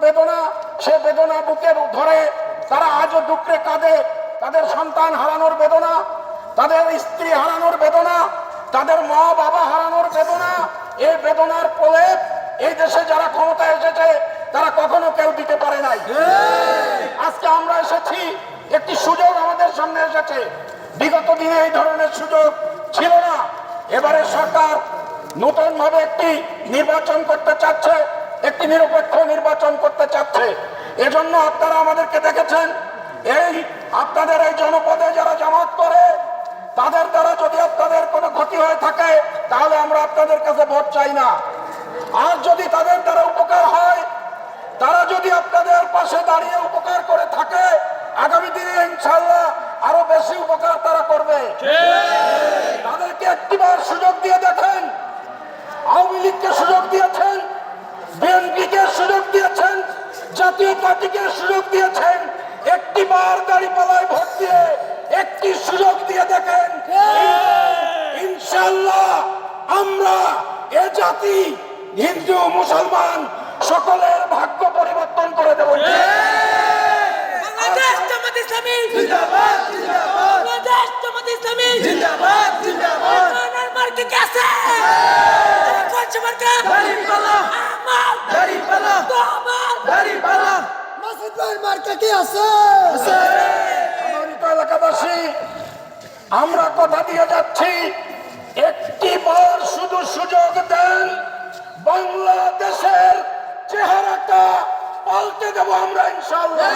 বেদনা, সে বেদনা বুকে ধরে তারা আজও দুঃখে কাঁদে। তাদের সন্তান হারানোর বেদনা, তাদের স্ত্রী হারানোর বেদনা, তাদের মা বাবা হারানোর বেদনা, এই বেদনার প্রলেপ এই দেশে যারা ক্ষমতায় এসেছে তারা কখনো কেউ দিতে পারে নাই। আজকে আমরা এসেছি, একটি সুযোগ আমাদের সামনে এসেছে। বিগত দিনে এই ধরনের সুযোগ ছিল না। এবারে সরকার নতুন ভাবে একটি নির্বাচন করতে চাচ্ছে, একটি নিরপেক্ষ নির্বাচন করতে চাচ্ছে। এজন্য আপনারা আমাদেরকে দেখেছেন, এই আপনাদের এই জনপদে যারা জামাত করে তাদের দ্বারা যদি আপনাদের কোনো ক্ষতি হয়ে থাকে তাহলে আমরা আপনাদের কাছে ভোট চাই না। আর যদি তাদের দ্বারা উপকার হয়, তারা যদি আপনাদের পাশে দাঁড়িয়ে উপকার করে থাকে, আগামী দিনে ইনশাআল্লাহ আরো বেশি উপকার তারা করবে। তাদেরকে একটিবার সুযোগ দিয়ে দেখেন। আওয়ামী লীগকে সুযোগ দিয়েছেন, বিএনপিকে সুযোগ দিয়েছেন, জাতীয় পার্টিকে সুযোগ দিয়েছেন। একটিবার দাঁড়িপাল্লায় ভোট দিয়ে একটি সুযোগ দিয়ে দেখেন, ইনশাআল্লাহ আমরা এ জাতি হিন্দু মুসলমান সকলের ভাগ্য পরিবর্তন করে দেব। বাংলাদেশ জামাত ইসলামী জিন্দাবাদ, জিন্দাবাদ। বাংলাদেশ জামাত ইসলামী জিন্দাবাদ, জিন্দাবাদ। আমার মার্কে কে আছে? কোন মার্কা? দাড়িপাল্লা। আমার দাড়িপাল্লা। তো আমার দাড়িপাল্লা। মাসুদ ভাই মার্কা কি আছে? আছে। সম্মানিত এলাকাবাসী, আমরা কথা দিয়ে যাচ্ছি, একটিবার শুধু সুযোগ দেন, বাংলাদেশের চেহারাটা পাল্টে দেব আমরা ইনশাআল্লাহ।